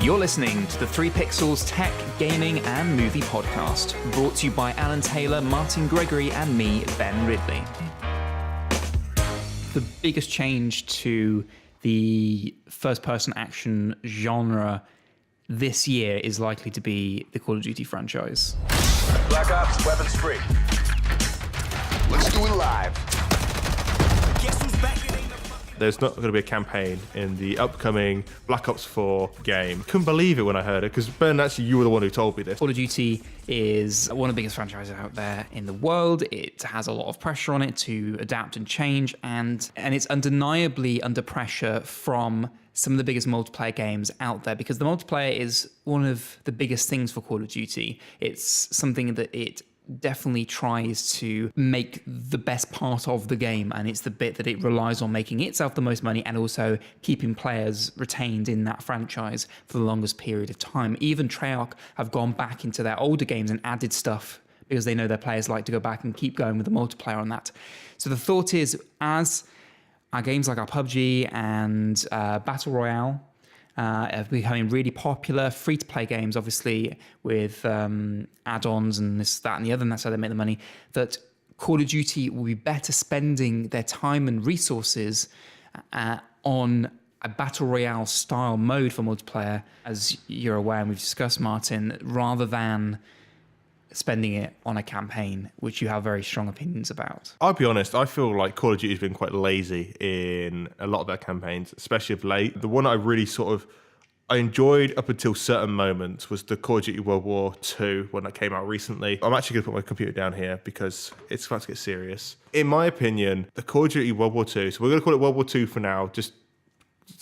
You're listening to the 3 Pixels Tech, Gaming and Movie Podcast, brought to you by Alan Taylor, Martin Gregory and me, Ben Ridley. The biggest change to the first-person action genre this year is likely to be the Call of Duty franchise. Black Ops, weapons free. Let's do it live. Guess who's back? There's not going to be a campaign in the upcoming Black Ops 4 game. Couldn't believe it when I heard it, because Ben, actually, you were the one who told me this. Call of Duty is one of the biggest franchises out there in the world. It has a lot of pressure on it to adapt and change, and it's undeniably under pressure from some of the biggest multiplayer games out there, because the multiplayer is one of the biggest things for Call of Duty. It's something that it definitely tries to make the best part of the game, and it's the bit that it relies on making itself the most money and also keeping players retained in that franchise for the longest period of time. Even Treyarch have gone back into their older games and added stuff because they know their players like to go back and keep going with the multiplayer on that. So the thought is, as our games like our PUBG and Battle Royale are becoming really popular, free-to-play games, obviously, with add-ons and this, that, and the other, and that's how they make the money, that Call of Duty will be better spending their time and resources on a Battle Royale-style mode for multiplayer, as you're aware, and we've discussed, Martin, rather than spending it on a campaign, which you have very strong opinions about. I'll be honest, I feel like Call of Duty has been quite lazy in a lot of their campaigns, especially of late. The one I really I enjoyed up until certain moments was the Call of Duty World War II when that came out recently. I'm actually going to put my computer down here because it's about to get serious. In my opinion, the Call of Duty World War II, so we're going to call it World War II for now, just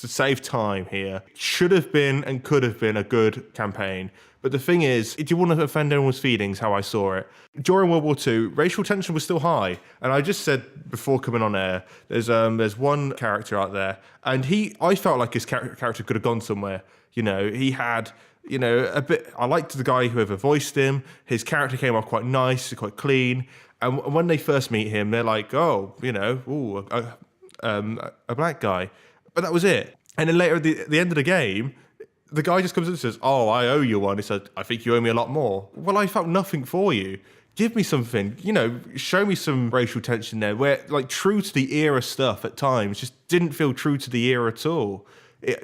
to save time here, should have been and could have been a good campaign. But the thing is, do you want to offend anyone's feelings, how I saw it? During World War II, racial tension was still high. And I just said before coming on air, there's one character out there, and I felt like his character could have gone somewhere. You know, he had, a bit, I liked the guy whoever voiced him. His character came off quite nice, quite clean. And when they first meet him, they're like, a black guy. But that was it. And then later at the end of the game, the guy just comes in and says, "Oh, I owe you one." He said, "I think you owe me a lot more." Well, I felt nothing for you. Give me something, show me some racial tension there, where like true to the era stuff at times just didn't feel true to the era at all.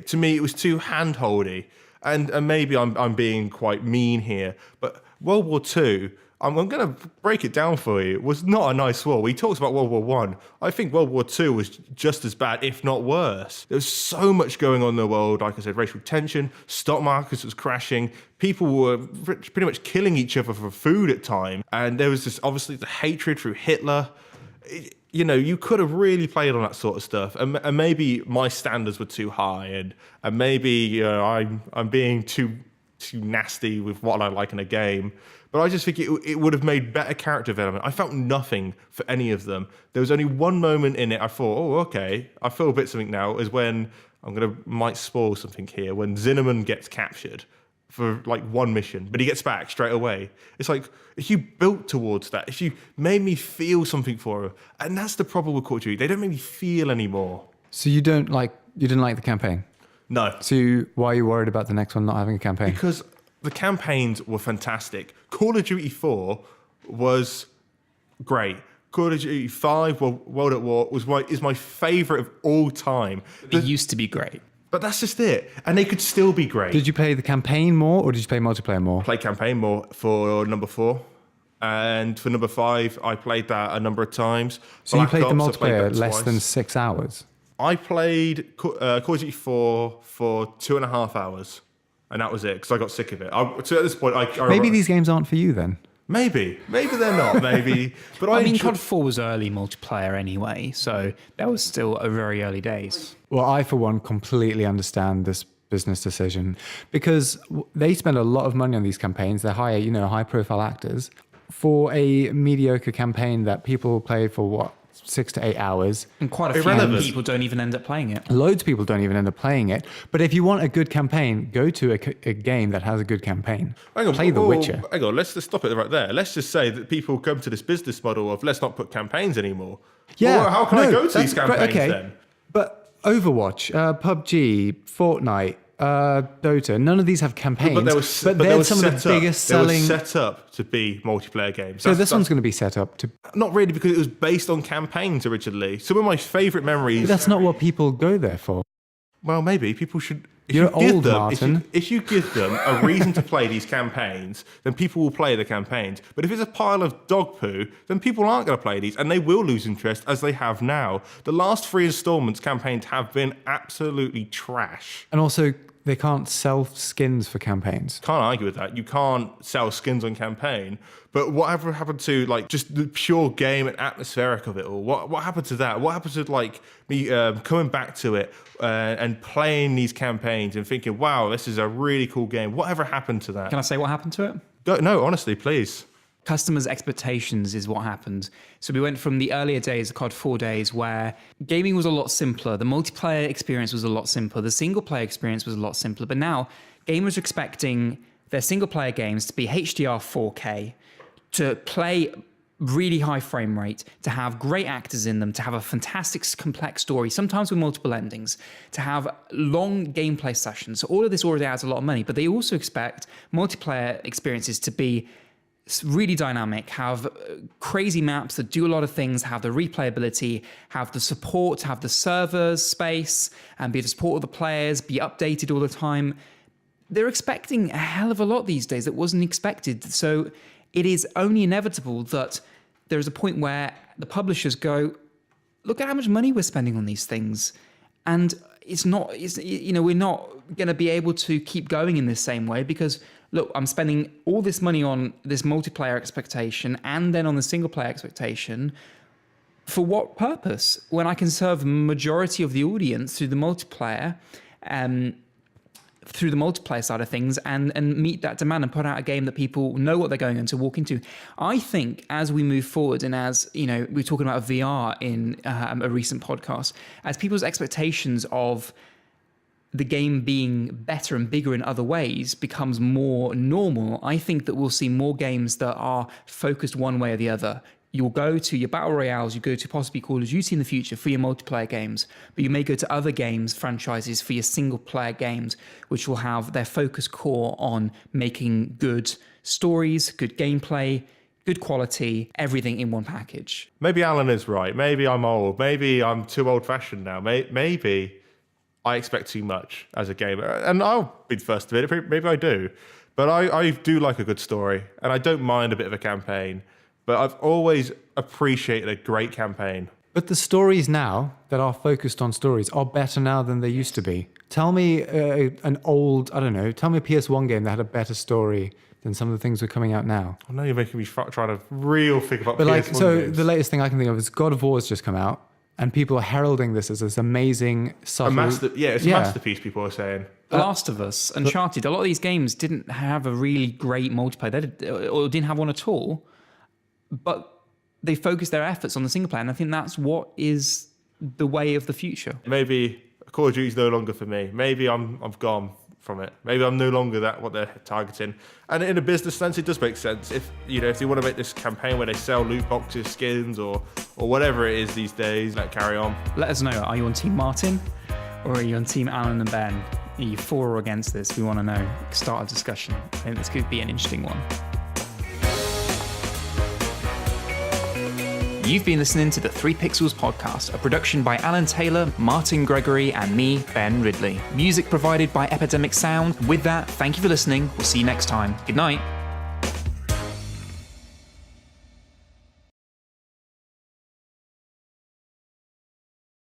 To me, it was too hand-holdy. And maybe I'm being quite mean here, but World War II, I'm going to break it down for you, was not a nice war. We talked about World War I. I think World War II was just as bad, if not worse. There was so much going on in the world. Like I said, racial tension, stock markets was crashing. People were pretty much killing each other for food at times. And there was obviously the hatred through Hitler. You could have really played on that sort of stuff. And maybe my standards were too high. And maybe I'm being too nasty with what I like in a game. But I just think it would have made better character development. I felt nothing for any of them. There was only one moment in it I thought, oh, okay, I feel a bit something now, is when, might spoil something here, when Zinnemann gets captured for like one mission, but he gets back straight away. It's like, if you built towards that, if you made me feel something for her, and that's the problem with Call of Duty, they don't make me feel anymore. So you didn't like the campaign? No. So why are you worried about the next one not having a campaign? Because the campaigns were fantastic. Call of Duty 4 was great. Call of Duty 5, World at War, is my favourite of all time. It used to be great. But that's just it. And they could still be great. Did you play the campaign more or did you play multiplayer more? Play campaign more for number 4. And for number 5, I played that a number of times. So Black you played the Ops, multiplayer less than 6 hours? I played Call of Duty 4 for 2.5 hours. And that was it, because I got sick of it. So at this point, maybe these games aren't for you then. Maybe they're not. Maybe, but I mean, COD 4 was early multiplayer anyway, so that was still a very early days. Well, I for one completely understand this business decision because they spend a lot of money on these campaigns. They hire, high-profile actors for a mediocre campaign that people play for 6 to 8 hours. And quite a few people don't even end up playing it. Loads of people don't even end up playing it. But if you want a good campaign, go to a game that has a good campaign. Play The Witcher. Hang on, let's just stop it right there. Let's just say that people come to this business model of let's not put campaigns anymore. Yeah. Well, how can I go to these campaigns then? But Overwatch, PUBG, Fortnite, Dota. None of these have campaigns. But they're some of the biggest selling. They were set up to be multiplayer games. So this one's going to be set up to. Not really, because it was based on campaigns originally. Some of my favourite memories. But that's not what people go there for. Well, maybe people should. You're old, Martin. If you give them a reason to play these campaigns, then people will play the campaigns. But if it's a pile of dog poo, then people aren't going to play these, and they will lose interest as they have now. The last 3 installments campaigns have been absolutely trash. And also, they can't sell skins for campaigns. Can't argue with that. You can't sell skins on campaign. But whatever happened to like just the pure game and atmospheric of it all? What happened to that? What happened to like me coming back to it and playing these campaigns and thinking, wow, this is a really cool game? Whatever happened to that? Can I say what happened to it? No, honestly, please. Customers' expectations is what happened. So we went from the earlier days, the COD 4 days, where gaming was a lot simpler. The multiplayer experience was a lot simpler. The single player experience was a lot simpler. But now gamers are expecting their single player games to be HDR 4K, to play really high frame rate, to have great actors in them, to have a fantastic complex story, sometimes with multiple endings, to have long gameplay sessions. So all of this already adds a lot of money, but they also expect multiplayer experiences to be really dynamic, have crazy maps that do a lot of things, have the replayability, have the support, have the servers space, and be able to support all the players, be updated all the time. They're expecting a hell of a lot these days that wasn't expected. So it is only inevitable that there's a point where the publishers go, look at how much money we're spending on these things. And we're not going to be able to keep going in this same way because, look, I'm spending all this money on this multiplayer expectation and then on the single player expectation. For what purpose? When I can serve the majority of the audience through the multiplayer, side of things and meet that demand and put out a game that people know what they're going to walk into. I think as we move forward and as, we were talking about VR in a recent podcast, as people's expectations of the game being better and bigger in other ways becomes more normal, I think that we'll see more games that are focused one way or the other. You'll go to your battle royales, you go to possibly Call of Duty in the future for your multiplayer games, but you may go to other games, franchises for your single player games, which will have their focus core on making good stories, good gameplay, good quality, everything in one package. Maybe Alan is right. Maybe I'm old. Maybe I'm too old-fashioned now. Maybe I expect too much as a gamer. And I'll be the first to admit it. Maybe I do. But I do like a good story, and I don't mind a bit of a campaign. But I've always appreciated a great campaign. But the stories now that are focused on stories are better now than they used to be. Tell me tell me a PS1 game that had a better story than some of the things that are coming out now. I know you're making me trying to think about but PS1 games. The latest thing I can think of is God of War has just come out, and people are heralding this as this amazing it's a masterpiece, people are saying. The Last of Us, Uncharted, a lot of these games didn't have a really great multiplayer, or didn't have one at all. But they focus their efforts on the single player, and I think that's what is the way of the future. Maybe Call of Duty is no longer for me. Maybe I've gone from it. Maybe I'm no longer what they're targeting. And in a business sense, it does make sense. If they want to make this campaign where they sell loot boxes, skins, or whatever it is these days, carry on. Let us know. Are you on Team Martin, or are you on Team Alan and Ben? Are you for or against this? We want to know. Start a discussion. I think this could be an interesting one. You've been listening to the 3 Pixels podcast, a production by Alan Taylor, Martin Gregory, and me, Ben Ridley. Music provided by Epidemic Sound. With that, thank you for listening. We'll see you next time. Good night.